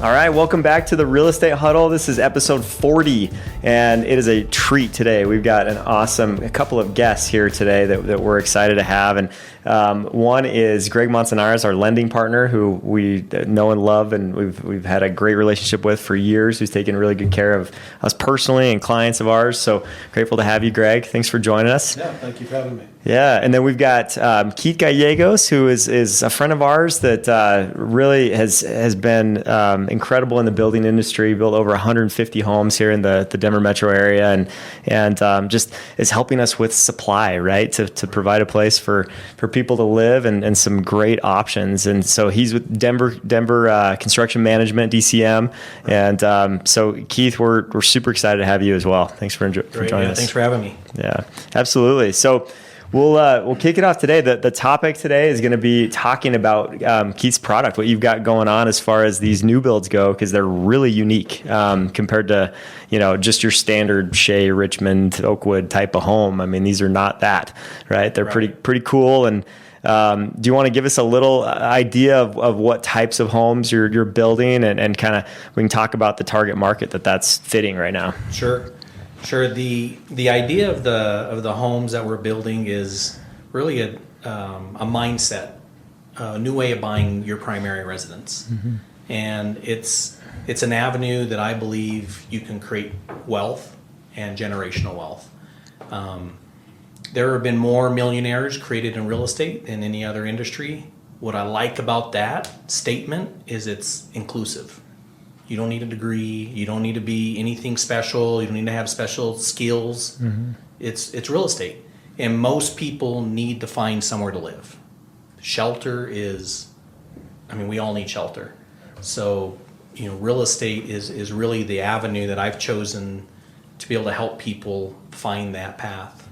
All right, welcome back to the Real Estate Huddle. This is episode 40, and it is a treat today. We've got a couple of guests here today that we're excited to have. And one is Greg Montanara, our lending partner, who we know and love, and we've had a great relationship with for years, who's taken really good care of us personally and clients of ours. So grateful to have you, Greg. Thanks for joining us. Yeah, thank you for having me. Yeah, and then we've got Keith Gallegos, who is a friend of ours that really has been incredible in the building industry. Built over 150 homes here in the Denver metro area, and just is helping us with supply, right, to provide a place for people to live and some great options. And so he's with Denver Construction Management, DCM, and so Keith, we're super excited to have you as well. Thanks for joining us. Thanks for having me. Yeah, absolutely. So we'll kick it off today. The topic today is going to be talking about Keith's product, what you've got going on as far as these new builds go, because they're really unique compared to just your standard Shea, Richmond, Oakwood type of home. I mean, these are not that, right? They're pretty cool. And do you want to give us a little idea of what types of homes you're building, and kind of we can talk about the target market that's fitting right now? Sure. The idea of the homes that we're building is really a mindset, a new way of buying your primary residence, and it's an avenue that I believe you can create wealth and generational wealth. There have been more millionaires created in real estate than any other industry. What I like about that statement is it's inclusive. You don't need a degree. You don't need to be anything special. You don't need to have special skills. It's real estate. And most people need to find somewhere to live. Shelter we all need shelter. So, real estate is really the avenue that I've chosen to be able to help people find that path.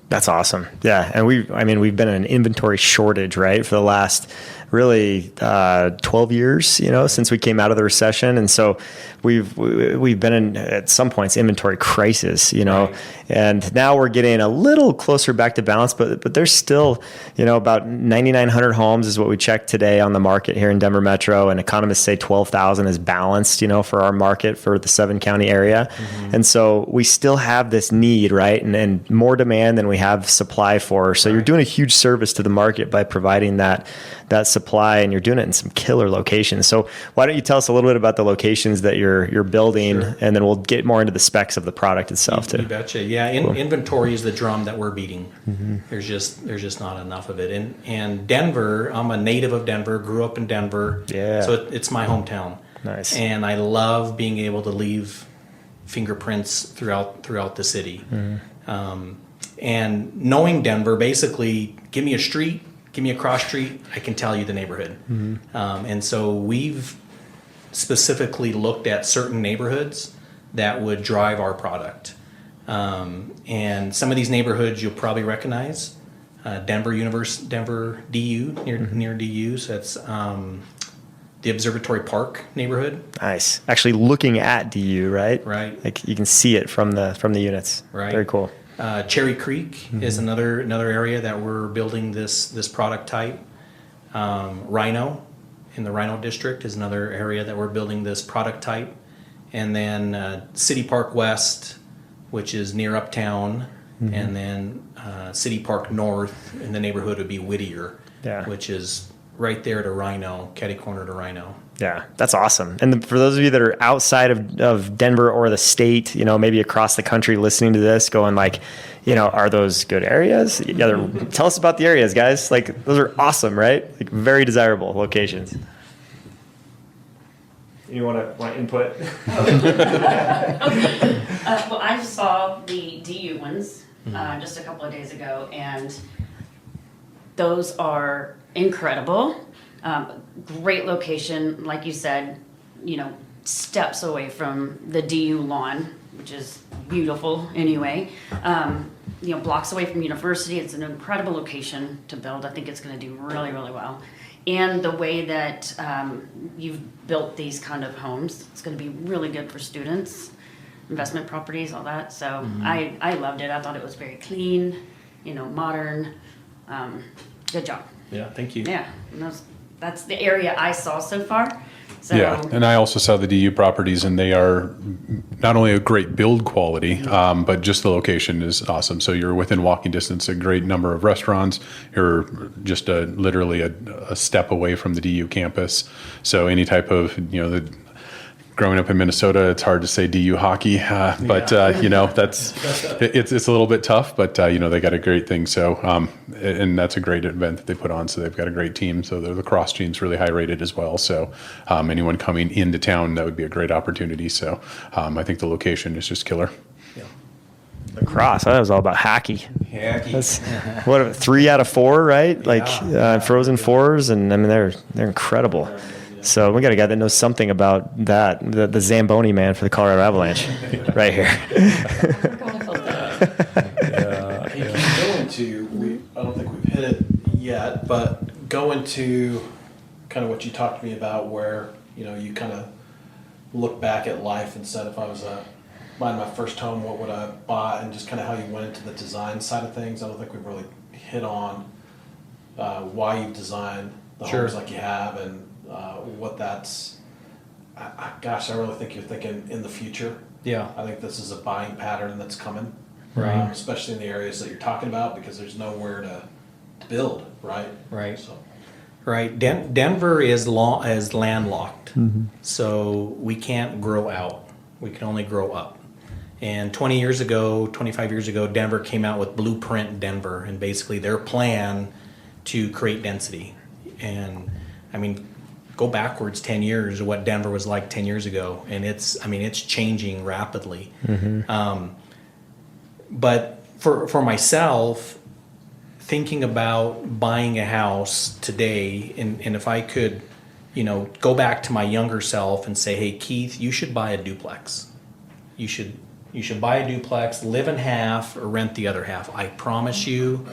That's awesome. Yeah. And we've been in an inventory shortage, right, for the last really 12 years, since we came out of the recession. And so we've been in, at some points, inventory crisis, Right. And now we're getting a little closer back to balance, but there's still, about 9,900 homes is what we checked today on the market here in Denver Metro. And economists say 12,000 is balanced, for our market for the 7-county area. And so we still have this need, right? And more demand than we have supply for. So you're doing a huge service to the market by providing that supply, and you're doing it in some killer locations. So why don't you tell us a little bit about the locations that you're building, Sure. And then we'll get more into the specs of the product itself too. You betcha. Yeah, Cool. Inventory is the drum that we're beating. There's just not enough of it. And Denver, I'm a native of Denver, grew up in Denver. Yeah. So it's my hometown. Nice. And I love being able to leave fingerprints throughout the city. And knowing Denver, basically, give me a street, give me a cross street, I can tell you the neighborhood. And so we've specifically looked at certain neighborhoods that would drive our product. And some of these neighborhoods you'll probably recognize. Denver DU, near DU. So that's the Observatory Park neighborhood. Nice. Actually looking at DU, right? Right. Like you can see it from the units. Right. Very cool. Cherry Creek is another area that we're building this product type. Rhino, in the Rhino district, is another area that we're building this product type. And then City Park West, which is near Uptown, and then City Park North in the neighborhood would be Whittier, which is right there to Rhino, catty corner to Rhino. Yeah, that's awesome. And for those of you that are outside of Denver or the state, maybe across the country listening to this going like, are those good areas? Yeah, tell us about the areas, guys. Like, those are awesome, right? Like, very desirable locations. You want to input? Well, I saw the DU ones just a couple of days ago, and those are incredible. Great location, like you said, steps away from the DU lawn, which is beautiful anyway. Blocks away from university. It's an incredible location to build. I think it's going to do really, really well. And the way that you've built these kind of homes, it's going to be really good for students, investment properties, all that. So I loved it. I thought it was very clean, modern. Good job. Yeah, thank you. Yeah, and that's the area I saw so far. So, Yeah, and I also saw the DU properties, and they are not only a great build quality, but just the location is awesome. So you're within walking distance, a great number of restaurants. You're just literally a step away from the DU campus. So any type of, growing up in Minnesota, it's hard to say DU hockey, but it's a little bit tough. But they got a great thing. So and that's a great event that they put on. So they've got a great team. So the lacrosse team's really high rated as well. So anyone coming into town, that would be a great opportunity. So I think the location is just killer. Lacrosse. That was all about hacky. Hacky. That's what 3 out of 4, right? Like Frozen Fours, and I mean they're incredible. So we got a guy that knows something about that. The Zamboni man for the Colorado Avalanche, right here. I don't think we've hit it yet, but going to kind of what you talked to me about, where you kind of look back at life and said, if I was buying my first home, what would I buy, and just kind of how you went into the design side of things. I don't think we've really hit on why you designed the homes like you have, and what that's. Gosh, I really think you're thinking in the future. Yeah. I think this is a buying pattern that's coming, Right. Especially in the areas that you're talking about, because there's nowhere to build, right? Right. So. Right. Denver is landlocked, so we can't grow out. We can only grow up. And 25 years ago, Denver came out with Blueprint Denver, and basically their plan to create density. And I mean, go backwards 10 years of what Denver was like 10 years ago, and it's changing rapidly. But for myself, thinking about buying a house today, and if I could, go back to my younger self and say, hey, Keith, you should buy a duplex. You should buy a duplex, live in half, or rent the other half. I promise you,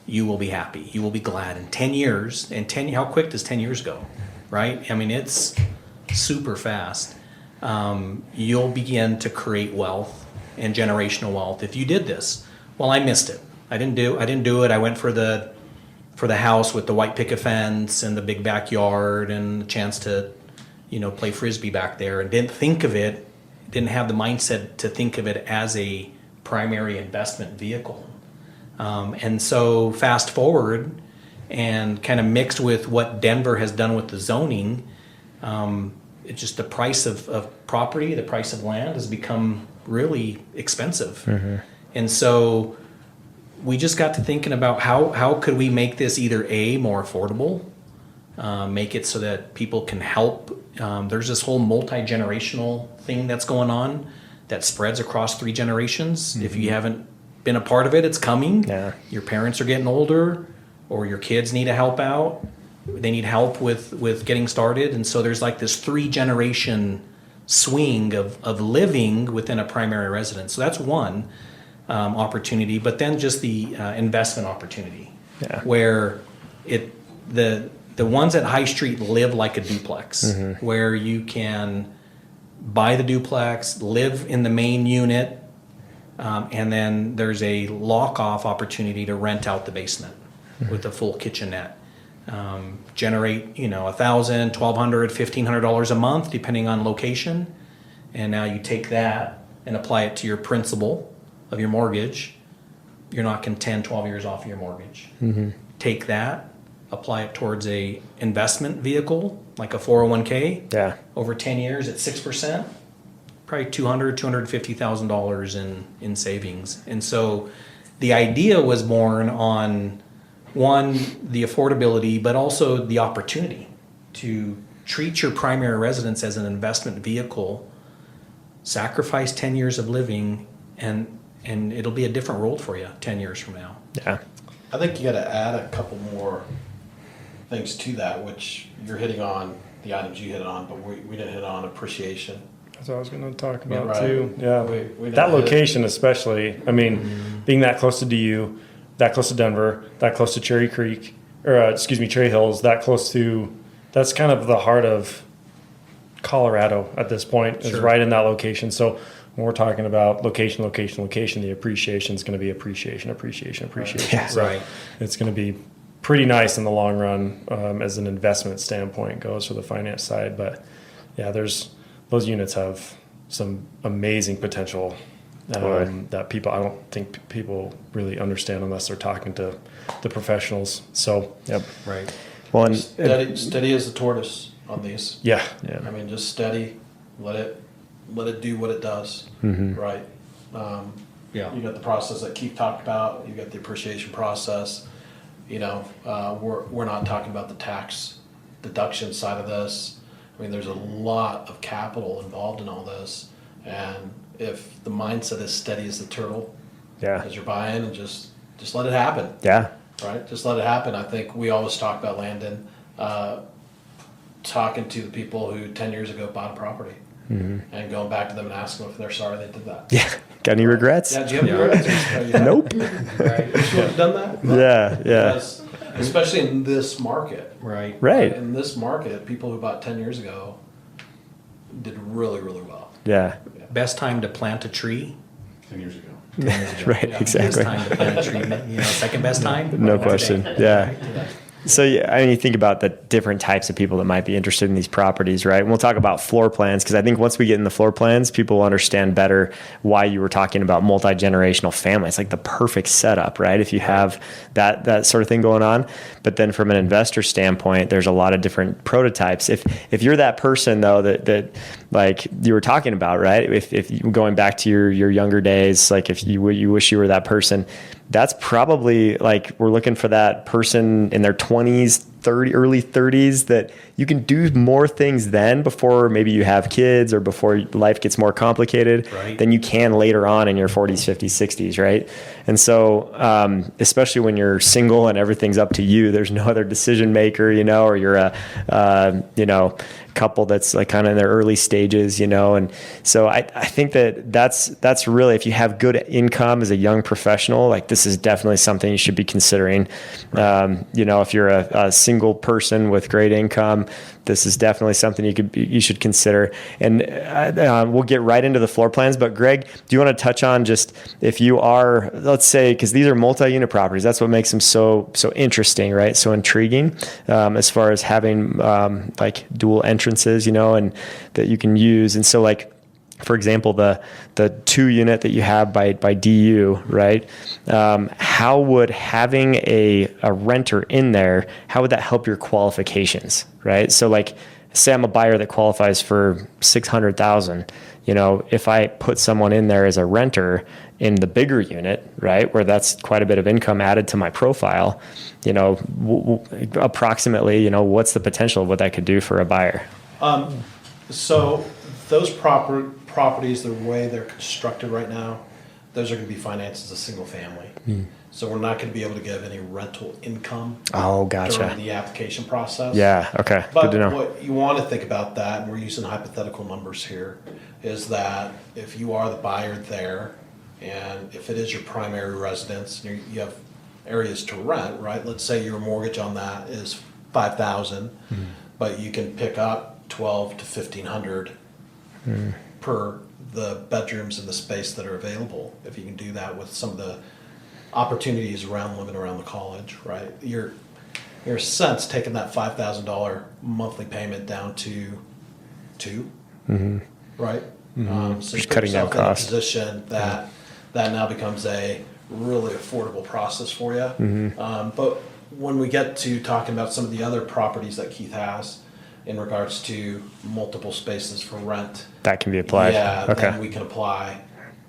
you will be happy. You will be glad. In 10 years, how quick does 10 years go, right? I mean, it's super fast. You'll begin to create wealth and generational wealth if you did this. Well, I missed it. I didn't do it. I went for the house with the white picket fence and the big backyard and the chance to, play frisbee back there, and didn't have the mindset to think of it as a primary investment vehicle. And so fast forward, and kind of mixed with what Denver has done with the zoning, it's just the price of property, the price of land has become really expensive. And so we just got to thinking about how could we make this either more affordable, make it so that people can help. There's this whole multi-generational thing that's going on that spreads across 3 generations. If you haven't been a part of it, it's coming. Yeah. Your parents are getting older, or your kids need to help out. They need help with getting started. And so there's like this 3-generation swing of living within a primary residence. So that's one opportunity, but then just the investment opportunity, where the ones at High Street live like a duplex, where you can buy the duplex, live in the main unit, and then there's a lock-off opportunity to rent out the basement with a full kitchenette. Generate, $1,000, $1,200, $1,500 a month, depending on location. And now you take that and apply it to your principal of your mortgage. You're knocking 10, 12 years off of your mortgage. Take that, apply it towards a investment vehicle, like a 401k. Yeah. Over 10 years at 6%, probably $200,000, $250,000 in savings. And so the idea was born on, one, the affordability, but also the opportunity to treat your primary residence as an investment vehicle, sacrifice 10 years of living, and it'll be a different world for you 10 years from now. Yeah. I think you got to add a couple more things to that, which you're hitting on the items you hit on, but we didn't hit on appreciation. That's what I was going to talk about right. too. Yeah. We that location especially, I mean, being that close to DU, that close to Denver, that close to Cherry Creek, or Cherry Hills, that close to, that's kind of the heart of Colorado at this point, is right in that location. So when we're talking about location, the appreciation is going to be appreciation. Yeah, so right. It's going to be pretty nice in the long run as an investment standpoint goes for the finance side. But yeah, those units have some amazing potential that I don't think people really understand unless they're talking to the professionals. So, yep. Right. Well, and Steady as a tortoise on these. Yeah. I mean, just steady, let it do what it does, right? Yeah. You got the process that Keith talked about. You got the appreciation process. You know, we're not talking about the tax deduction side of this. I mean, there's a lot of capital involved in all this, and if the mindset is steady as the turtle, yeah, as you're buying, and just let it happen. Yeah. Right, just let it happen. I think we always talk about Landon, talking to the people who 10 years ago bought a property, and going back to them and asking them if they're sorry they did that. Yeah. Got any regrets? Yeah, do you have regrets? Nope. Right. You should have done that. Yeah. Because, especially in this market. Right. Right. In this market, people who bought 10 years ago did really, really well. Yeah. Best time to plant a tree? 10 years ago. Right. Yeah. Exactly. Best time to plant a tree. You know, second best time? No Today. question. Yeah. So, yeah, I mean, you think about the different types of people that might be interested in these properties, right? And we'll talk about floor plans, because I think once we get in the floor plans, people will understand better why you were talking about multi-generational family. It's like the perfect setup, right? If you have that sort of thing going on. But then from an investor standpoint, there's a lot of different prototypes. If you're that person, though, that like you were talking about, right? If you going back to your younger days, like if you wish you were that person, that's probably like we're looking for that person in their 20s, early 30s, that you can do more things then before maybe you have kids or before life gets more complicated than you can later on in your 40s, 50s, 60s, right? And so especially when you're single and everything's up to you, there's no other decision maker, or you're a couple that's like kind of in their early stages, and so I think that's really, if you have good income as a young professional, like this is definitely something you should be considering. If you're a single person with great income, this is definitely something you should consider. And we'll get right into the floor plans. But Greg, do you want to touch on just if you are, let's say, because these are multi-unit properties, that's what makes them so interesting, right? So intriguing as far as having like dual entrances, and that you can use. And so like, for example, the 2-unit that you have by DU, right? How would having a renter in there, how would that help your qualifications, right? So like, say I'm a buyer that qualifies for $600,000, if I put someone in there as a renter in the bigger unit, right, where that's quite a bit of income added to my profile, approximately, what's the potential of what that could do for a buyer? So those properties, the way they're constructed right now, those are going to be financed as a single family. So we're not going to be able to give any rental income during the application process. Yeah, okay, But good to know. what you want to think about that, and we're using hypothetical numbers here, is that if you are the buyer there, and if it is your primary residence, and you have areas to rent, right? Let's say your mortgage on that is $5,000, but you can pick up $1,200 to $1,500 per the bedrooms and the space that are available. If you can do that with some of the opportunities around living around the college, right? You're in a sense taking that $5,000 monthly payment down to $2,000, right? So you Just put cutting down yourself in a costs. position that now becomes a really affordable process for you. But when we get to talking about some of the other properties that Keith has in regards to multiple spaces for rent, That can be applied. yeah, Okay. then we can apply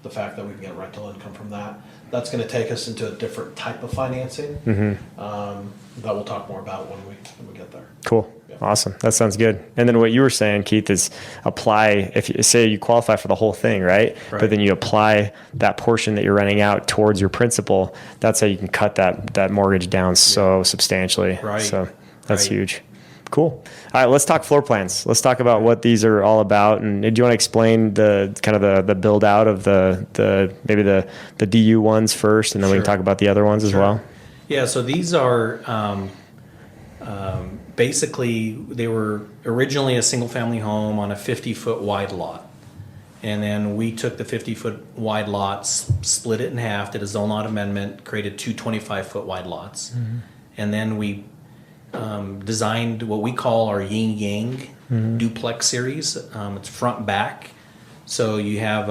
the fact that we can get rental income from that. That's going to take us into a different type of financing that we'll talk more about when we get there. Cool. Yeah. Awesome. That sounds good. And then what you were saying, Keith, is apply, if you say you qualify for the whole thing, right? But then you apply that portion that you're renting out towards your principal. That's how you can cut that mortgage down so substantially. Right. So that's Right. huge. Cool. All right, let's talk floor plans. Let's talk about what these are all about. And do you want to explain the kind of the build out of maybe the DU ones first, and then we can Sure. talk about the other ones as well? Yeah, so these are basically, they were originally a single family home on a 50-foot wide lot. And then we took the 50-foot wide lots, split it in half, did a zone lot amendment, created two 25-foot wide lots. And then we designed what we call our yin yang duplex series. It's front and back. So you have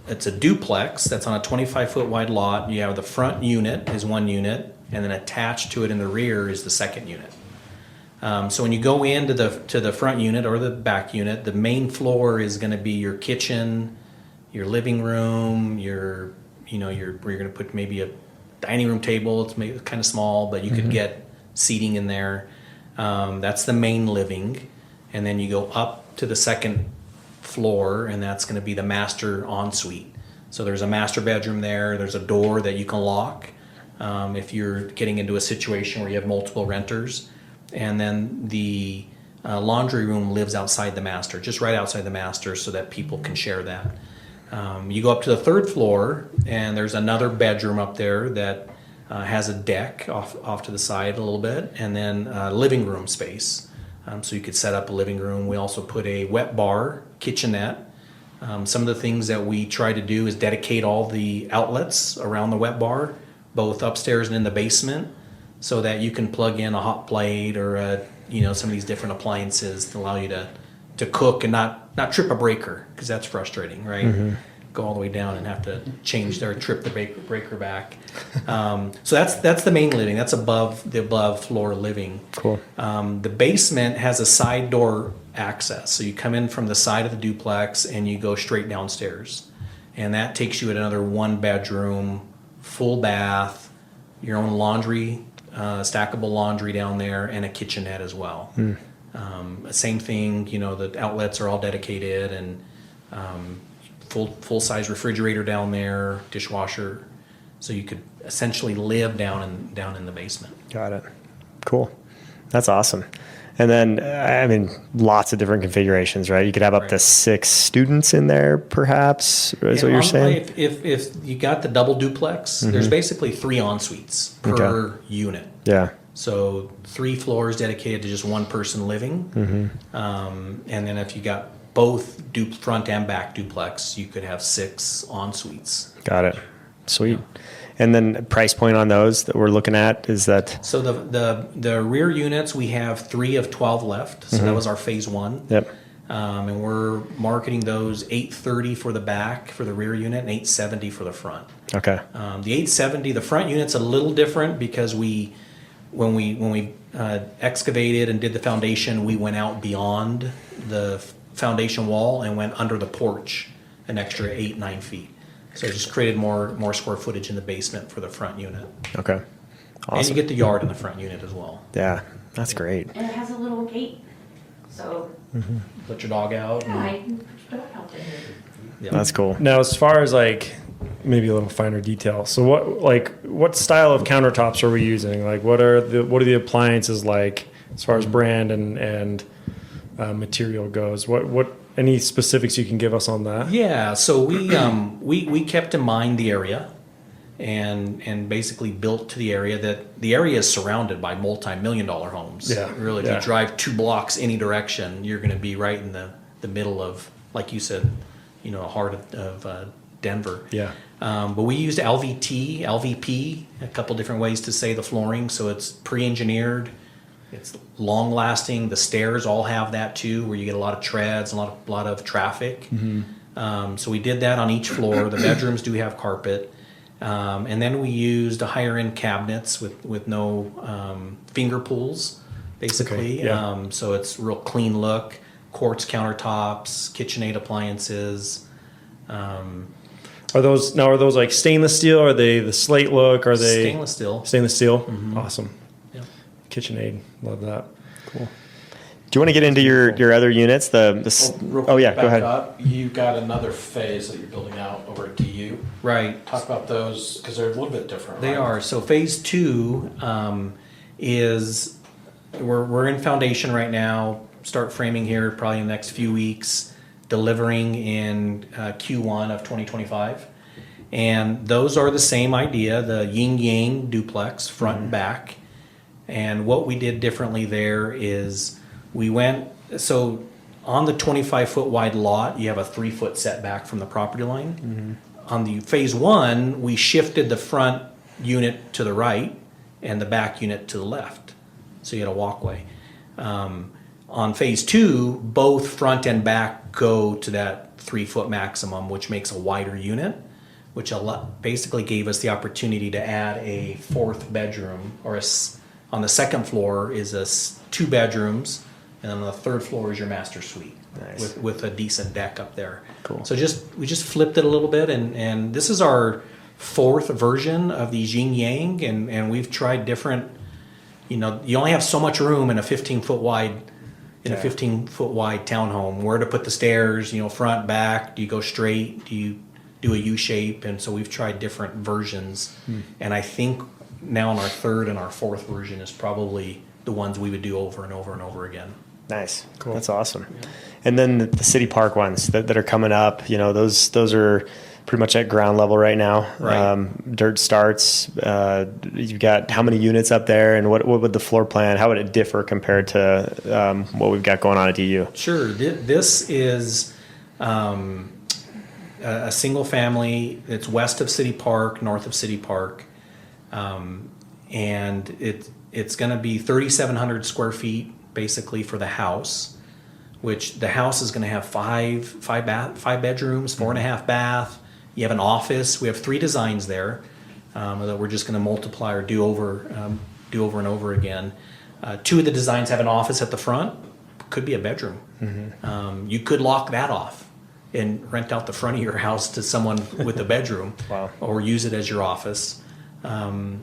it's a duplex that's on a 25-foot wide lot. You have the front unit is one unit, and then attached to it in the rear is the second unit. So when you go into the front unit or the back unit, the main floor is going to be your kitchen, your living room, where you're going to put maybe a dining room table. It's maybe kind of small, but you could get seating in there. That's the main living, and then you go up to the second floor, and that's going to be the master ensuite. So there's a master bedroom there. There's a door that you can lock if you're getting into a situation where you have multiple renters. And then the laundry room lives outside the master, just right outside the master, so that people can share that. You go up to the third floor, and there's another bedroom up there that has a deck off to the side a little bit, and then living room space. So you could set up a living room. We also put a wet bar, kitchenette. Some of the things that we try to do is dedicate all the outlets around the wet bar, both upstairs and in the basement, so that you can plug in a hot plate or some of these different appliances to allow you to cook and not trip a breaker, because that's frustrating, right? Go all the way down and have to change or trip the breaker back. So that's the main living. That's above floor living. Cool. The basement has a side door access. So you come in from the side of the duplex and you go straight downstairs. And that takes you at another 1-bedroom, full bath, your own laundry, stackable laundry down there, and a kitchenette as well. Same thing, the outlets are all dedicated, and full size refrigerator down there, dishwasher, so you could essentially live down in the basement. Got it. Cool. That's awesome. And then, lots of different configurations, right? You could have up to 6 students in there, perhaps, is what you're saying? If you got the double duplex, there's basically 3 en-suites per unit. Yeah. So 3 floors dedicated to just one person living. And then if you got both front and back duplex, you could have 6 en-suites. Got it. Sweet. And then price point on those that we're looking at is that? So the rear units, we have 3 of 12 left. So that was our phase 1. Yep. And we're marketing those $830 for the back for the rear unit and $870 for the front. Okay. The $870, the front unit's a little different because when we excavated and did the foundation, we went out beyond the foundation wall and went under the porch an extra 8-9 feet. So it just created more square footage in the basement for the front unit. Okay. Awesome. And you get the yard in the front unit as well. Yeah, that's great. And it has a little gate, so Put your dog out. yeah, I can put your dog out there. Yeah. That's cool. Now, as far as maybe a little finer detail, so what style of countertops are we using? What are the appliances like as far as brand and material goes? What any specifics you can give us on that? Yeah, so we kept in mind the area, and basically built to the area that the area is surrounded by multi-million-dollar homes. Yeah, Really, if yeah. you drive 2 blocks any direction, you're going to be right in the middle of, like you said, heart of Denver. Yeah. But we used LVP, a couple different ways to say the flooring. So it's pre-engineered. It's long lasting. The stairs all have that too, where you get a lot of treads, a lot of traffic. So we did that on each floor. The bedrooms do have carpet. And then we used higher end cabinets with no finger pulls, basically. Okay, yeah. So it's real clean look, quartz countertops, KitchenAid appliances. Are those like stainless steel? Are they the slate look? Are they Stainless steel. Stainless steel. Awesome. Yeah. KitchenAid. Love that. Cool. Do you want to get into your other units? Real Oh quick, yeah, go back ahead. up. You got another phase that you're building out over at DU. Right. Talk about those, because they're a little bit different. They right? are. So phase 2 is we're in foundation right now. Start framing here probably in the next few weeks. Delivering in Q1 of 2025. And those are the same idea, the yin yang duplex, front and back. And what we did differently there is so on the 25-foot wide lot, you have a 3-foot setback from the property line. On the phase 1, we shifted the front unit to the right and the back unit to the left. So you had a walkway. On phase 2, both front and back go to that 3-foot maximum, which makes a wider unit, which basically gave us the opportunity to add a 4th bedroom, or on the 2nd floor is 2 bedrooms, and then on the 3rd floor is your master suite. Nice. With a decent deck up there. Cool. So we just flipped it a little bit, and this is our 4th version of these yin yang, and we've tried different. You only have so much room in a 15-foot wide townhome. Where to put the stairs? Front, back. Do you go straight? Do you do a U shape? And so we've tried different versions, and I think now in our 3rd and our 4th version is probably the ones we would do over and over and over again. Nice. Cool. That's awesome. Yeah. And then the city park ones that are coming up, those are pretty much at ground level right now. Right. Dirt starts. You've got how many units up there, and what would the floor plan, how would it differ compared to what we've got going on at DU? Sure. This is a single family. It's west of City Park, north of City Park. And it's going to be 3,700 square feet basically for the house, which the house is going to have five bedrooms, 4.5 bath. You have an office. We have 3 designs there that we're just going to multiply or do over and over again. 2 of the designs have an office at the front. Could be a bedroom. Mm-hmm. You could lock that off and rent out the front of your house to someone with a bedroom. Wow. Or use it as your office. We're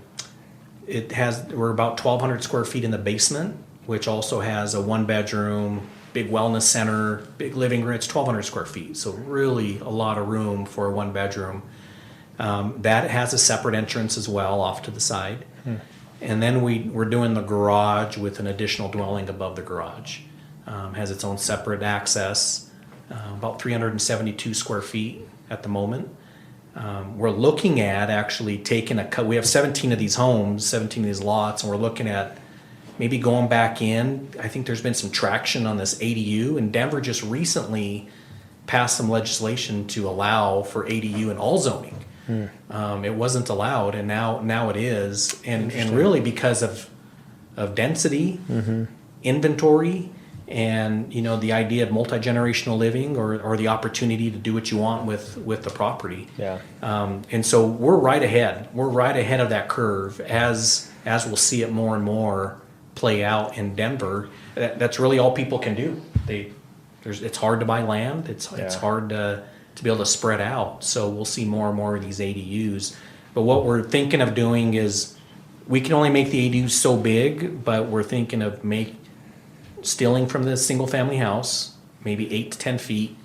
about 1,200 square feet in the basement, which also has a 1-bedroom, big wellness center, big living room. It's 1,200 square feet, so really a lot of room for a 1-bedroom. That has a separate entrance as well off to the side. And then we're doing the garage with an additional dwelling above the garage. Has its own separate access, about 372 square feet at the moment. We're looking at actually taking we have 17 of these homes, 17 of these lots, and we're looking at maybe going back in. I think there's been some traction on this ADU, and Denver just recently passed some legislation to allow for ADU in all zoning. It wasn't allowed, and now it is, and really because of density, inventory, and the idea of multi-generational living or the opportunity to do what you want with the property. Yeah. And so we're right ahead. We're right ahead of that curve as we'll see it more and more play out in Denver. That's really all people can do. It's hard to buy land. It's hard to be able to spread out. So we'll see more and more of these ADUs. But what we're thinking of doing is we can only make the ADUs so big, but we're thinking of stealing from the single family house, maybe 8 to 10 feet,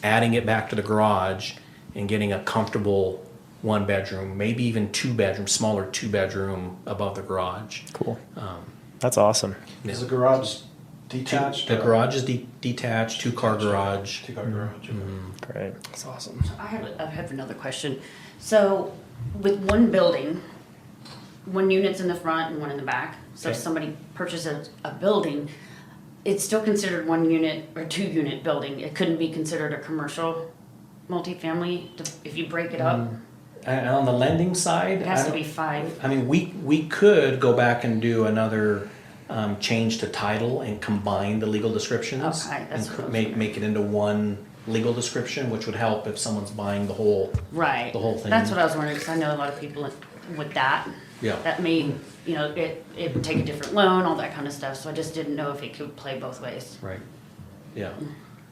adding it back to the garage and getting a comfortable 1-bedroom, maybe even 2-bedroom, smaller 2-bedroom above the garage. Cool. That's awesome. Is the garage detached? The garage is detached, 2-car garage. 2-car garage. Great. That's awesome. I have another question. So with one building, 1 unit's in the front and 1 in the back. So if Okay. somebody purchases a building, it's still considered 1 unit or 2-unit building. It couldn't be considered a commercial multifamily if you break it up. And on the lending side, It has to be 5. I mean, we could go back and do another change to title and combine the legal descriptions. Okay, that's and what I was make it into one legal description, which would help if someone's buying the whole. Right. The whole thing. That's what I was wondering, because I know a lot of people with that. Yeah. That may, it would take a different loan, all that kind of stuff. So I just didn't know if it could play both ways. Right. Yeah.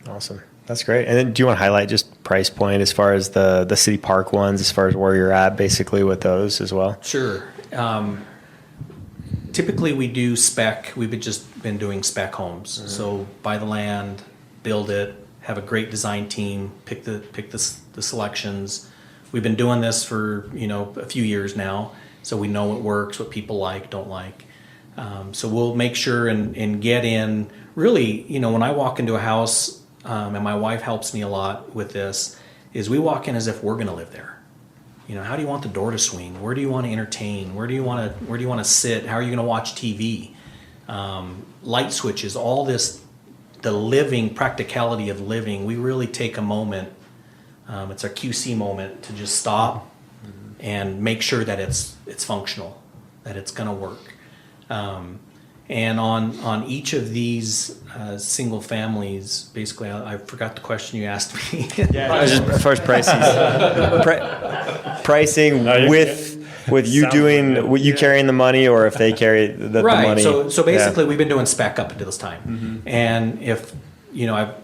Awesome. That's great. And then do you want to highlight just price point as far as the city park ones, as far as where you're at basically with those as well? Sure. Typically we do spec. We've just been doing spec homes. Mm-hmm. So buy the land, build it, have a great design team, pick the selections. We've been doing this for a few years now, so we know what works, what people like, don't like. So we'll make sure and get in. Really, when I walk into a house, and my wife helps me a lot with this, is we walk in as if we're going to live there. How do you want the door to swing? Where do you want to entertain? Where do you want to sit? How are you going to watch TV? Light switches, all this, the living practicality of living. We really take a moment. It's a QC moment to just stop and make sure that it's functional, that it's going to work. And on each of these single families, basically, I forgot the question you asked me. Just as far as pricing, pricing with you Sounds doing, like it. with you carrying the money, or if they carry the Right. money. So basically, Yeah. we've been doing spec up until this time, and if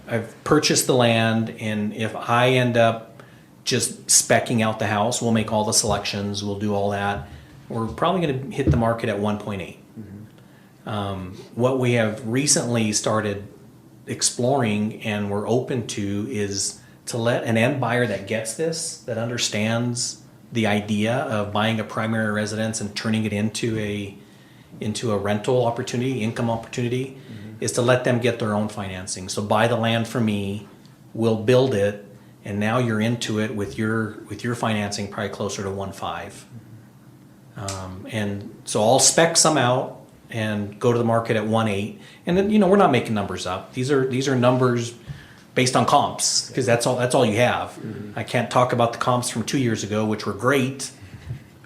I've purchased the land, and if I end up just specking out the house, we'll make all the selections, we'll do all that. We're probably going to hit the market at 1.8. What we have recently started exploring and we're open to is to let an end buyer that gets this, that understands the idea of buying a primary residence and turning it into a rental opportunity, income opportunity, is to let them get their own financing. So buy the land from me, we'll build it, and now you're into it with your financing probably closer to 1.5. And so I'll spec some out and go to the market at 1.8. And then, we're not making numbers up. These are numbers based on comps, because that's all you have. I can't talk about the comps from 2 years ago, which were great.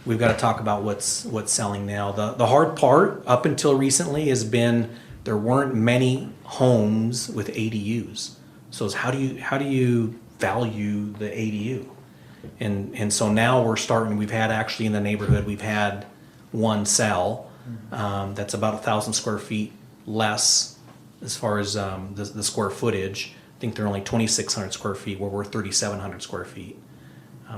We've got to talk about what's selling now. The hard part up until recently has been there weren't many homes with ADUs. So it's how do you value the ADU? And so now we're starting. We've had actually in the neighborhood, we've had one sell that's about 1,000 square feet less as far as the square footage. I think they're only 2,600 square feet, where we're 3,700 square feet.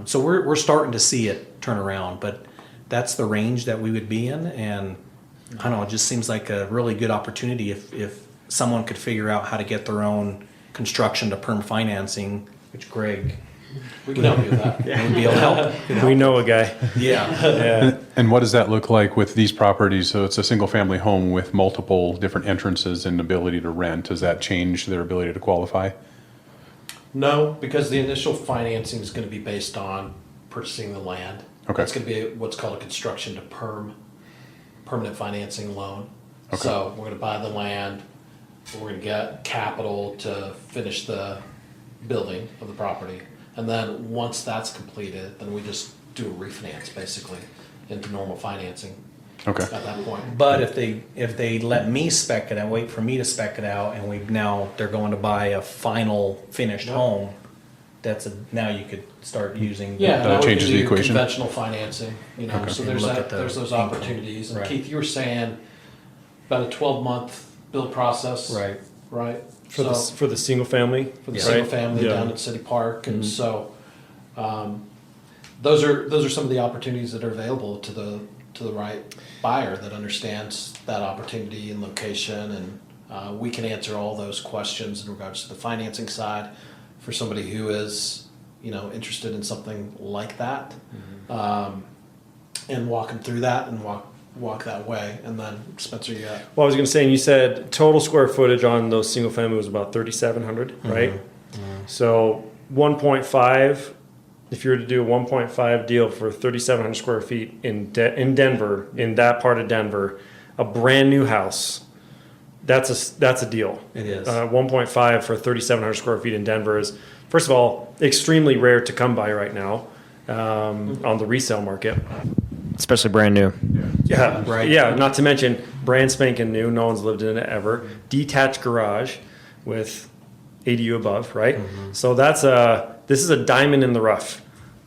So we're starting to see it turn around, but that's the range that we would be in. And I don't know, it just seems like a really good opportunity if someone could figure out how to get their own construction to perm financing, which Greg We can help you with that. would be able to help. We know a guy. Yeah. Yeah. And what does that look like with these properties? So it's a single family home with multiple different entrances and ability to rent. Does that change their ability to qualify? No, because the initial financing is going to be based on purchasing the land. Okay. It's going to be what's called a construction to permanent financing loan. Okay. So we're going to buy the land, we're going to get capital to finish the building of the property. And then once that's completed, then we just do a refinance basically into normal financing Okay. at that point. But if they let me spec it and wait for me to spec it out, and they're going to buy a final finished home, now you could start using. Yeah, That now we can changes the do equation? conventional financing, so And there's look at the there's those income. opportunities. And Right. Keith, you were saying about a 12-month build process. Right. Right? For the So- for the single family. for the Yeah. single Right. family Yeah. down at City Park, and so those are some of the opportunities that are available to the right buyer that understands that opportunity and location, and we can answer all those questions in regards to the financing side for somebody who is interested in something like that, and walk them through that and walk that way. And then Spencer, you got Well, I was going to say, and you said total square footage on those single family was about 3,700, right? So 1.5, if you were to do a 1.5 deal for 3,700 square feet in Denver, in that part of Denver, a brand new house, that's a deal. It is. 1.5 for 3,700 square feet in Denver is, first of all, extremely rare to come by right now on the resale market. Especially brand new. Yeah, Right. Yeah, not to mention brand spanking new. No one's lived in it ever. Detached garage with ADU above, right? So this is a diamond in the rough.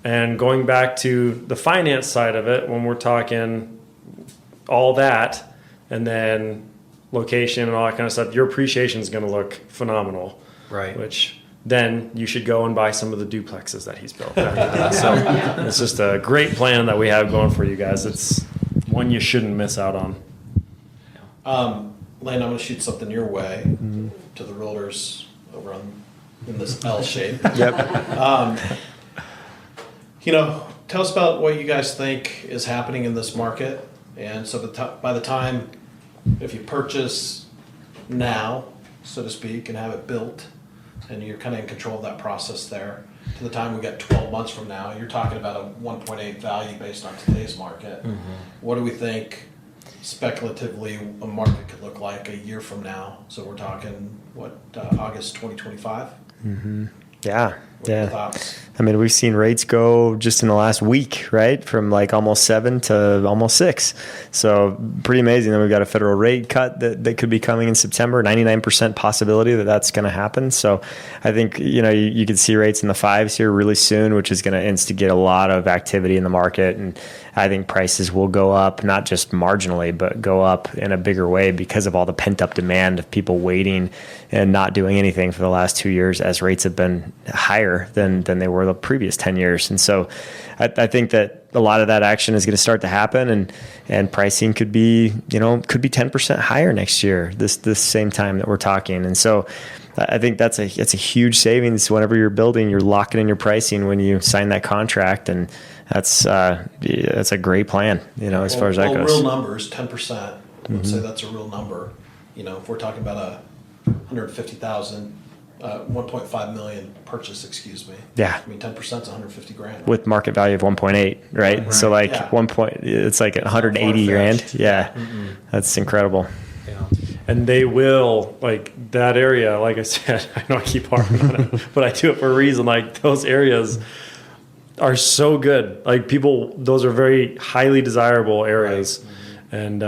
And going back to the finance side of it, when we're talking all that, and then location and all that kind of stuff, your appreciation is going to look phenomenal. Right. Which then you should go and buy some of the duplexes that he's built. So it's just a great plan that we have going for you guys. It's one you shouldn't miss out on. Lane, I'm going to shoot something your way to the realtors over in this L shape. Yep. Tell us about what you guys think is happening in this market. And so by the time, if you purchase now, so to speak, and have it built, and you're kind of in control of that process there, to the time we get 12 months from now, you're talking about a 1.8 value based on today's market. What do we think speculatively a market could look like a year from now? So we're talking, August 2025? Yeah. What are your Yeah. thoughts? I mean, we've seen rates go just in the last week, right? From like almost 7 to almost 6. So pretty amazing. Then we've got a federal rate cut that could be coming in September, 99% possibility that that's going to happen. So I think, you could see rates in the 5s here really soon, which is going to instigate a lot of activity in the market. And I think prices will go up, not just marginally, but go up in a bigger way because of all the pent up demand of people waiting and not doing anything for the last 2 years as rates have been higher than they were the previous 10 years. And so I think that a lot of that action is going to start to happen, and pricing could be 10% higher next year, this same time that we're talking. And so I think that's a huge savings. Whenever you're building, you're locking in your pricing when you sign that contract, and that's a great plan, as far as that goes. Real numbers, 10%. Let's say that's a real number. If we're talking about a 150,000, 1.5 million purchase, excuse me. Yeah. I mean, 10% is 150 grand. With market value of 1.8, right? Right. So like Yeah. it's like 180 grand. Yeah. That's incredible. Yeah. And they will, like that area, like I said, I know I keep harping on it, but I do it for a reason. Like those areas are so good. Like those are very highly desirable areas. And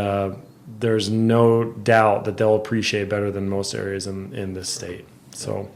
there's no doubt that they'll appreciate better than most areas in this state. So,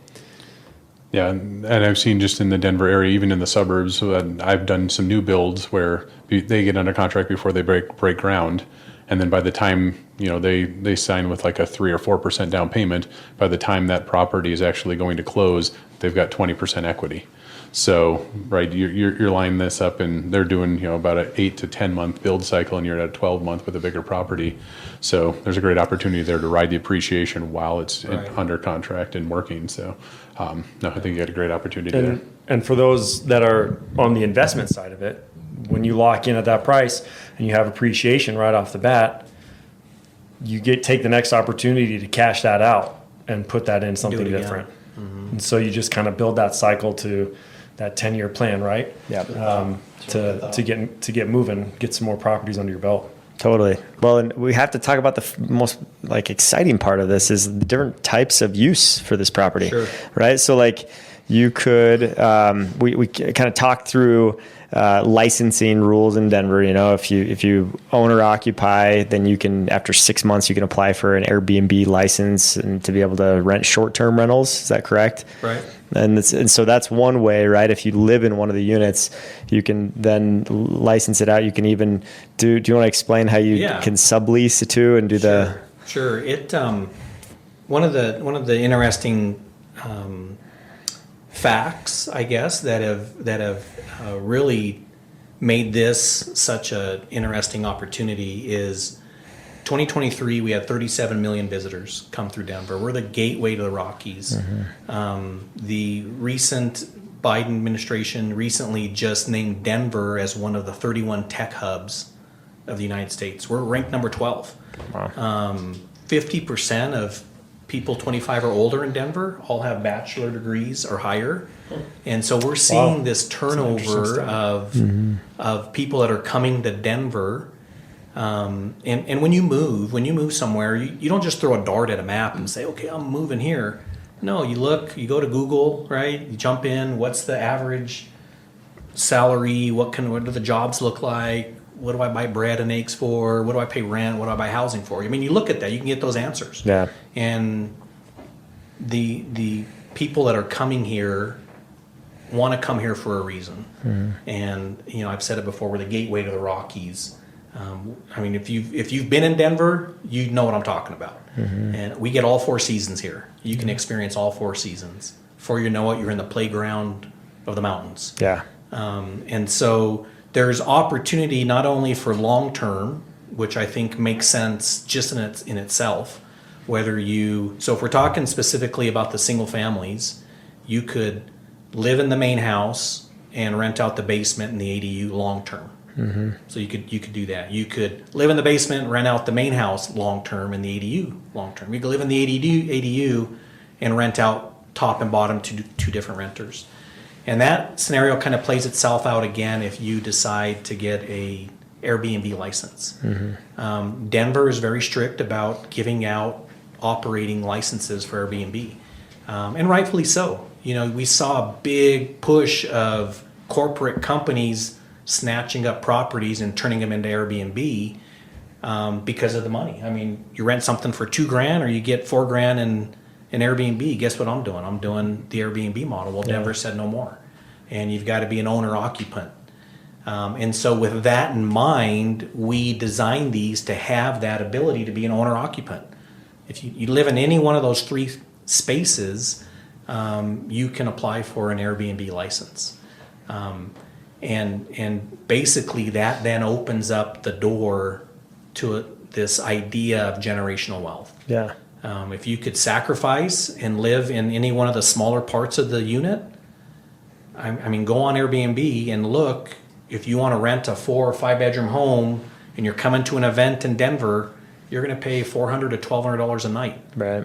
Yeah, and I've seen just in the Denver area, even in the suburbs, I've done some new builds where they get under contract before they break ground, and then by the time they sign with like a 3 or 4% down payment, by the time that property is actually going to close, they've got 20% equity. So, right, you're lining this up, and they're doing about an 8 to 10 month build cycle, and you're at a 12 month with a bigger property. So there's a great opportunity there to ride the appreciation while it's under contract and working. So, no, I think you got a great opportunity there. and for those that are on the investment side of it, when you lock in at that price and you have appreciation right off the bat, you take the next opportunity to cash that out and put that in something again. different. And so you just kind of build that cycle to that 10-year plan, right? Yeah. To get moving, get some more properties under your belt. Totally. Well, and we have to talk about the most exciting part of this is the different types of use for this property, Sure. right? So you could, we kind of talked through licensing rules in Denver. If you own or occupy, then you can, after 6 months, you can apply for an Airbnb license and to be able to rent short-term rentals. Is that correct? Right. And so that's one way, right? If you live in one of the units, you can then license it out. You can even do you want to explain how you can sublease it to and do Sure. It one of the interesting facts, I guess, that have really made this such an interesting opportunity is 2023, we had 37 million visitors come through Denver. We're the gateway to the Rockies. The recent Biden administration recently just named Denver as one of the 31 tech hubs of the United States. We're ranked number 12. Wow. 50% of people 25 or older in Denver all have bachelor degrees or higher. And so we're seeing this turnover of people that are coming to Denver. And when you move somewhere, you don't just throw a dart at a map and say, okay, I'm moving here. No, you go to Google, right? You jump in, what's the average salary? What do the jobs look like? What do I buy bread and eggs for? What do I pay rent? What do I buy housing for? I mean, you look at that, you can get those answers. Yeah. And the people that are coming here want to come here for a reason. And, I've said it before, we're the gateway to the Rockies. I mean, if you've been in Denver, you know what I'm talking about. And we get all 4 seasons here. You can experience all 4 seasons. Before you know it, you're in the playground of the mountains. Yeah. And so there's opportunity not only for long term, which I think makes sense just in itself. So if we're talking specifically about the single families, you could live in the main house and rent out the basement and the ADU long term. So you could do that. You could live in the basement, rent out the main house long term, and the ADU long term. You could live in the ADU and rent out top and bottom to 2 different renters. And that scenario kind of plays itself out again if you decide to get a Airbnb license. Denver is very strict about giving out operating licenses for Airbnb, and rightfully so. You know, we saw a big push of corporate companies snatching up properties and turning them into Airbnb because of the money. I mean, you rent something for $2,000 or you get $4,000 in Airbnb. Guess what I'm doing? I'm doing the Airbnb model. Well, Denver said no more. And you've got to be an owner occupant. And so with that in mind, we designed these to have that ability to be an owner occupant. If you live in any one of those three spaces, you can apply for an Airbnb license. And basically that then opens up the door to this idea of generational wealth. Yeah. If you could sacrifice and live in any one of the smaller parts of the unit, I mean, go on Airbnb and look. If you want to rent a 4 or 5 bedroom home and you're coming to an event in Denver, you're going to pay $400 to $1,200 a night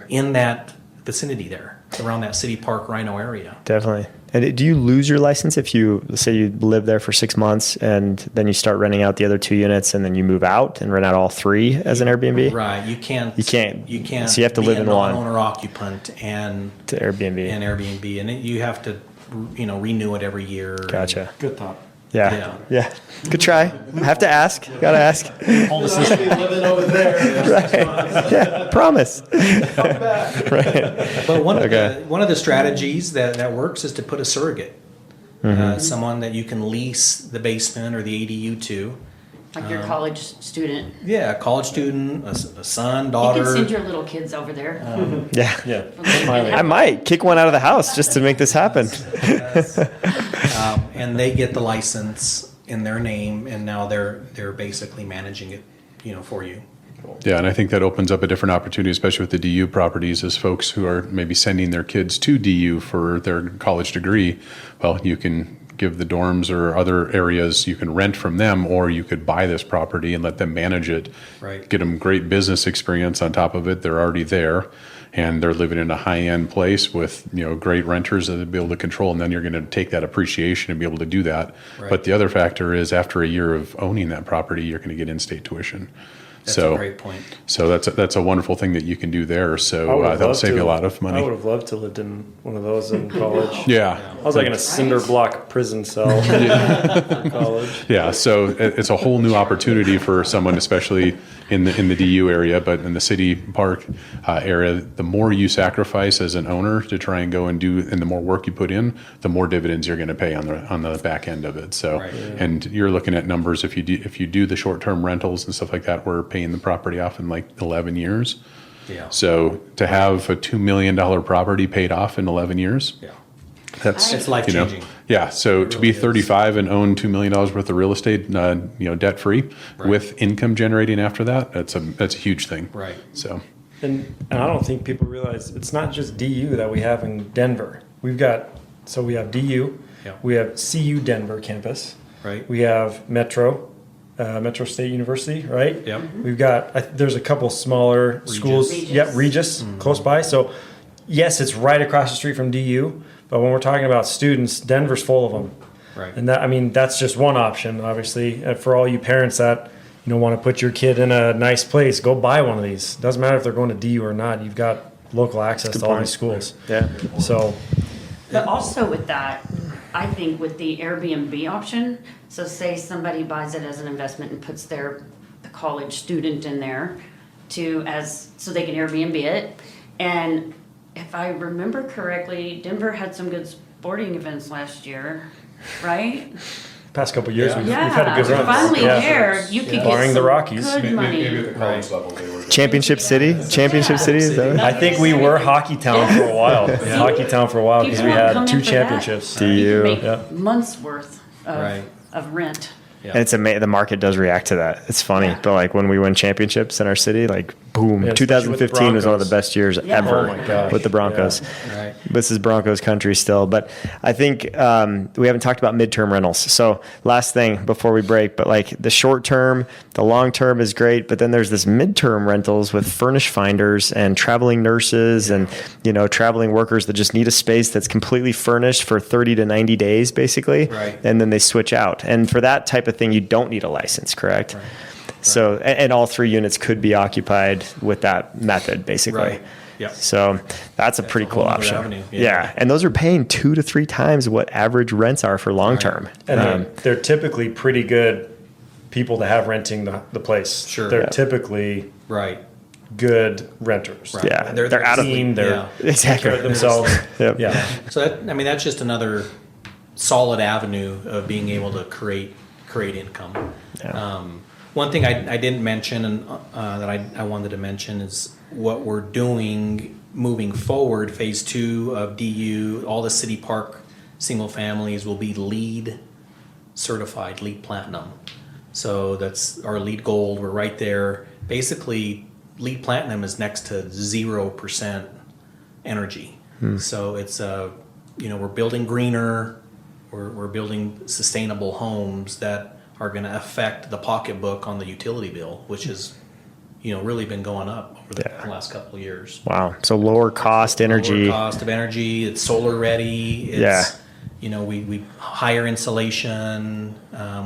in that vicinity there, around that City Park Rhino area. Definitely. And do you lose your license if you, say you live there for 6 months and then you start renting out the other 2 units and then you move out and rent out all 3 as an Airbnb? Right. You can't. So you have to live in one. Owner occupant and to Airbnb. And you have to, renew it every year. Gotcha. Good thought. Yeah. Good try. Have to ask. Gotta ask. Hold us be living over there. Right. Yeah. Promise. Come back. Right. But one of the strategies that works is to put a surrogate, someone that you can lease the basement or the ADU to. Like your college student. Yeah, a college student, a son, You daughter. can send your little kids over there. Yeah. Yeah. I might kick one out of the house just to make this happen. And they get the license in their name, and now they're basically managing it, for you. Yeah, and I think that opens up a different opportunity, especially with the DU properties, as folks who are maybe sending their kids to DU for their college degree. Well, you can give the dorms or other areas, you can rent from them, or you could buy this property and let them manage it. Right. Get them great business experience on top of it. They're already there, and they're living in a high-end place with great renters that they'll be able to control. And then you're going to take that appreciation and be able to do that. Right. But the other factor is, after a year of owning that property, you're going to get in-state tuition. That's a great point. So that's a wonderful thing that you can do there. I So would have that'll loved save to- you a lot of money. I would have loved to lived in one of those in college. Yeah. I was like in a cinder block prison cell in college. Yeah, so it's a whole new opportunity for someone, especially in the DU area, but in the City Park area. The more you sacrifice as an owner to try and go and do, and the more work you put in, the more dividends you're going to pay on the back end of it. So, Right. and you're looking at numbers. If you do the short term rentals and stuff like that, we're paying the property off in like 11 years. Yeah. So to have a $2 million property paid off in 11 years, Yeah. that's It's life changing. yeah. So to be really is. 35 and own $2 million worth of real estate, debt free, Right. with income generating after that, that's a huge thing. Right. So And I don't think people realize it's not just DU that we have in Denver. We have DU, Yeah. we have CU Denver campus, Right. we have Metro State University, right? Yep. We've got, there's a couple smaller schools. Regis. Yep, Regis, close by. So yes, it's right across the street from DU, but when we're talking about students, Denver's full of them. Right. And that's just one option, obviously. For all you parents that want to put your kid in a nice place, go buy one of these. Doesn't matter if they're going to DU or not. You've got local access to all these schools. Yeah. So But also with that, I think with the Airbnb option, so say somebody buys it as an investment and puts the college student in there so they can Airbnb it. And if I remember correctly, Denver had some good sporting events last year, right? past couple of years, Yeah. we've had a good run. Finally Yeah. there, you could Barring get the some Rockies. good money. maybe at the college level they were. Championship City? Championship City? Is that right? I think we were hockey town for a while. Hockey town for a while because People we won't come had in 2 for that. championships. DU. You could make Yeah. months worth Right. of rent. And it's the market does react to that. It's funny, Yeah. but like when we win championships in our city, like boom, Yeah, especially with the 2015 was one of the Broncos. best years Yeah. ever Oh my gosh. with the Broncos. Right. This is Broncos country still, but I think we haven't talked about midterm rentals. So last thing before we break, but like the short term, the long term is great, but then there's this midterm rentals with furnish finders and traveling nurses and traveling workers that just need a space that's completely furnished for 30 to 90 days basically, Right. and then they switch out. And for that type of thing, you don't need a license, correct? Right. So, and all 3 units could be occupied with that method, basically. Right. Yep. So that's a pretty a cool whole other option. avenue, Yeah. yeah. And those are paying 2 to 3 times what average rents are for long term. And they're typically pretty good people to have renting the place. Sure. They're Yeah. typically Right. good renters. Right. Yeah. They're out of Clean, they're Yeah. Exactly. take care of themselves. Yep. Yeah. So that's just another solid avenue of being able to create income. One thing I didn't mention and that I wanted to mention is what we're doing moving forward. Phase 2 of DU, all the city park single families will be LEED certified, LEED Platinum. So that's our LEED Gold. We're right there. Basically, LEED Platinum is next to 0% energy. So it's we're building greener. We're building sustainable homes that are going to affect the pocketbook on the utility bill, which has really been going up over the last couple of years. Wow. So lower cost energy. Lower cost of energy. It's solar ready. It's, we hire insulation.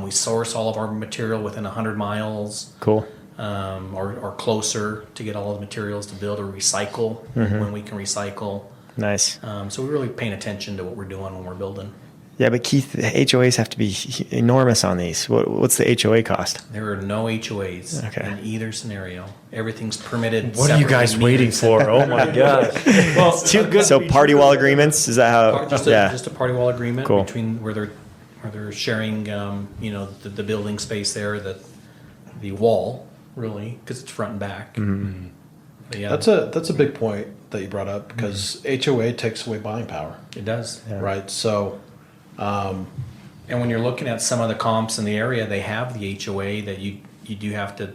We source all of our material within 100 miles. Cool. Or closer to get all the materials to build or recycle when we can recycle. Nice. So we're really paying attention to what we're doing when we're building. Yeah, but Keith, the HOAs have to be enormous on these. What's the HOA cost? There are no HOAs in either scenario. Everything's permitted. What are you guys separately, waiting for? Oh my gosh. Well, it's too good. So to be party true. wall agreements, is that how? Just a party wall agreement Cool. between where they're sharing, the building space there, the wall really, because it's front and back. Mm-hmm. But yeah, That's a big point that you brought up because HOA takes away buying power, it does. right? So, And when you're looking at some of the comps in the area, they have the HOA that you do have to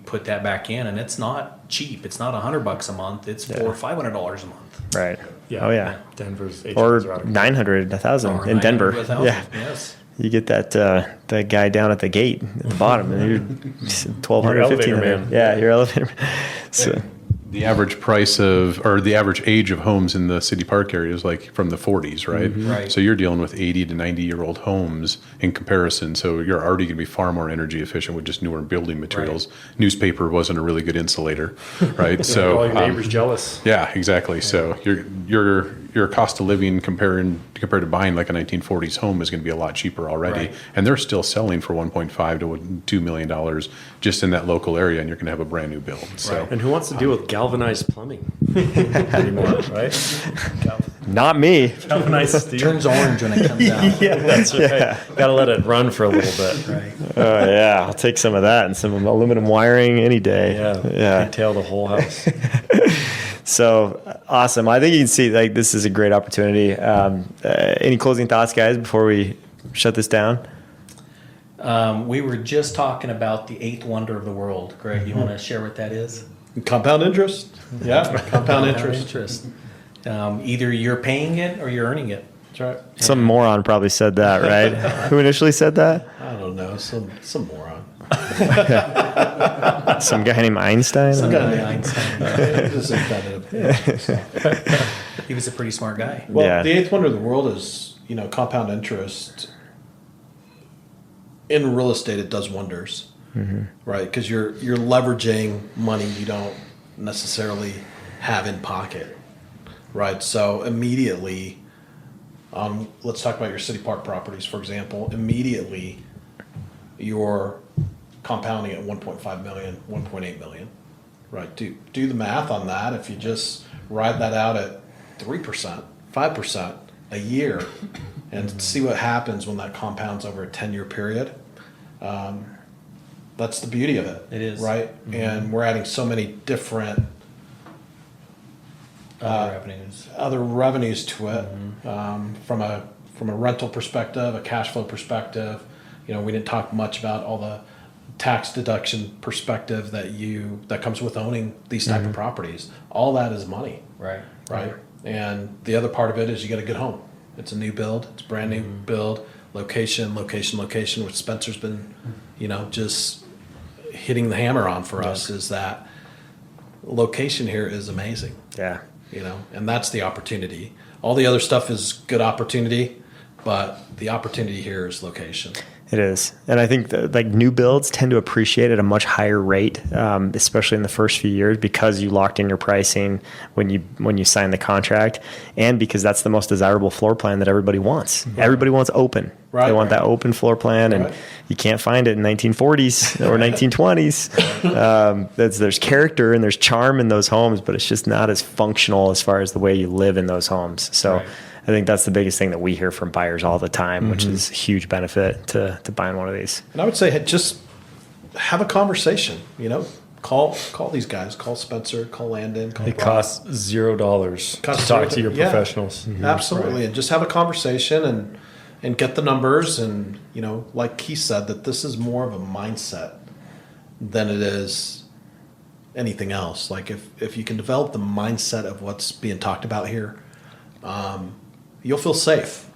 put that back in, and it's not cheap. It's not $100 a month. It's $400 or $500 a month. Right. Yeah. Oh, yeah. Denver's Or HOAs are out of 900, 1,000 Or in Denver. 900, Yeah. Yes. You get that guy down at the gate at the bottom, and you're 1,200, Your elevator 1,500. man. Yeah, your elevator man. So, The average price the average age of homes in the city park area is like from the 40s, right? Right. So you're dealing with 80 to 90-year-old homes in comparison. So you're already going to be far more energy efficient with just newer building materials. Newspaper wasn't a really good insulator, right? So all your neighbors jealous. yeah, exactly. So your cost of living compared to buying like a 1940s home is going to be a lot cheaper already, Right. and they're still selling for $1.5 to $2 million just in that local area, and you're going to have a brand new build. So. Right. And who wants to deal with galvanized plumbing anymore, right? not me. Galvanized steel. Turns orange when it comes out. Yeah, that's right. Got to let it run for a little bit. Right. Oh, yeah. I'll take some of that and some aluminum wiring any day. Yeah. Detail the whole house. So awesome. I think you can see like this is a great opportunity. Any closing thoughts, guys, before we shut this down? We were just talking about the 8th wonder of the world. Greg, you want to share what that is? compound interest. Yeah, compound interest. Either you're paying it or you're earning it. That's right. Some moron probably said that, right? Who initially said that? I don't know, some moron. Some guy named Einstein? Some guy named Einstein. Just invented it. He was a pretty smart guy. Well, Yeah. the 8th wonder of the world is, compound interest. In real estate, it does wonders, right? Because you're leveraging money you don't necessarily have in pocket, right? So immediately, let's talk about your city park properties, for example. Immediately, you're compounding at 1.5 million, 1.8 million, right? Do the math on that. If you just ride that out at 3%, 5% a year, and see what happens when that compounds over a 10-year period. That's the beauty of it. It is. Right? And we're adding so many different Other revenues. other revenues to it, from a rental perspective, a cash flow perspective. We didn't talk much about all the tax deduction perspective that comes with owning these type of properties. All that is money, Right. right? And the other part of it is you get a good home. It's a new build. It's a brand new build. Location, which Spencer's been, just hitting the hammer on for us, is that location here is amazing. Yeah. And that's the opportunity. All the other stuff is good opportunity, but the opportunity here is location. It is. And I think that, like, new builds tend to appreciate at a much higher rate, especially in the first few years, because you locked in your pricing when you sign the contract, and because that's the most desirable floor plan that everybody wants. Everybody wants open. Right, They want right. that open floor plan, and Right. you can't find it in 1940s or 1920s. There's character and there's charm in those homes, but it's just not as functional as far as the way you live in those homes. So Right. I think that's the biggest thing that we hear from buyers all the time, which is a huge benefit to buying one of these. And I would say, hey, just have a conversation. Call these guys. Call Spencer. Call Landon. Call It Rob. costs $0 to Costs talk zero- to your yeah. professionals. Absolutely, and just have a conversation and get the numbers. And like he said, that this is more of a mindset than it is anything else. Like if you can develop the mindset of what's being talked about here, you'll feel safe.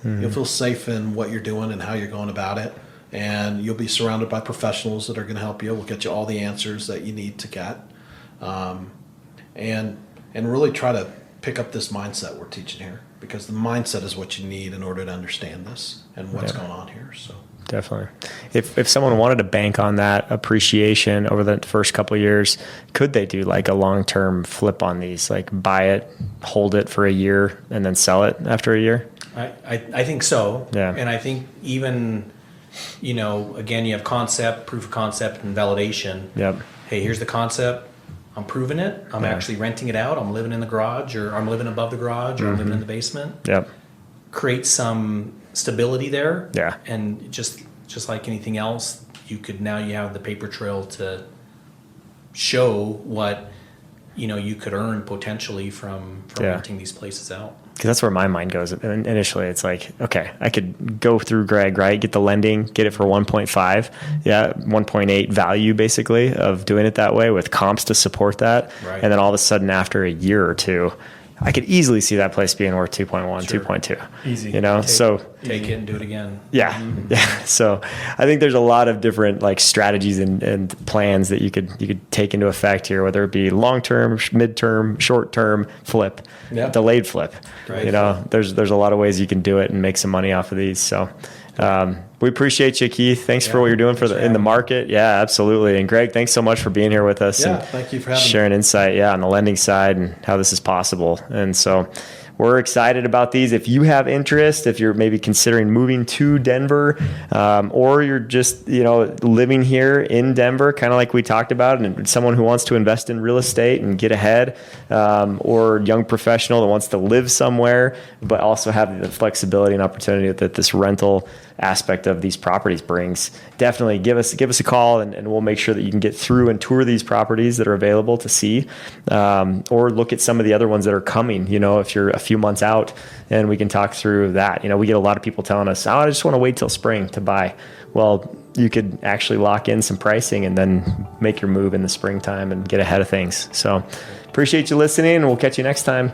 You'll feel safe in what you're doing and how you're going about it, and you'll be surrounded by professionals that are going to help you. We'll get you all the answers that you need to get, and really try to pick up this mindset we're teaching here, because the mindset is what you need in order to understand this and what's going on here. So. Definitely. If someone wanted to bank on that appreciation over the first couple of years, could they do like a long-term flip on these, like buy it, hold it for a year, and then sell it after a year? I think so. Yeah. And I think even, again, you have concept, proof of concept, and validation. Yep. Hey, here's the concept. I'm proving it. I'm actually renting it out. I'm living in the garage, or I'm living above the garage, or I'm living in the basement. Yep. Create some stability there. Yeah. And just like anything else, you have the paper trail to show what you could earn potentially from Yeah. renting these places out. Because that's where my mind goes. And initially, it's like, okay, I could go through Greg, right? Get the lending, get it for 1.5, 1.8 value basically of doing it that way with comps to support that. Right. And then all of a sudden, after a year or two, I could easily see that place being worth 2.1, Sure. 2.2. Easy. Take it and do it again. Yeah. Yeah. So I think there's a lot of different like strategies and plans that you could take into effect here, whether it be long-term, mid-term, short-term flip, delayed flip. Right. There's a lot of ways you can do it and make some money off of these. So we appreciate you, Keith. Thanks for what you're doing in the market. Yeah, absolutely. And Greg, thanks so much for being here with us. Yeah, and thank you for having me. sharing insight, on the lending side and how this is possible. And so we're excited about these. If you have interest, if you're maybe considering moving to Denver, or you're just, living here in Denver, kind of like we talked about, and someone who wants to invest in real estate and get ahead, or young professional that wants to live somewhere, but also have the flexibility and opportunity that this rental aspect of these properties brings, definitely give us a call, and we'll make sure that you can get through and tour these properties that are available to see, or look at some of the other ones that are coming, if you're a few months out, and we can talk through that. We get a lot of people telling us, I just want to wait till spring to buy. Well, you could actually lock in some pricing and then make your move in the springtime and get ahead of things. So appreciate you listening, and we'll catch you next time.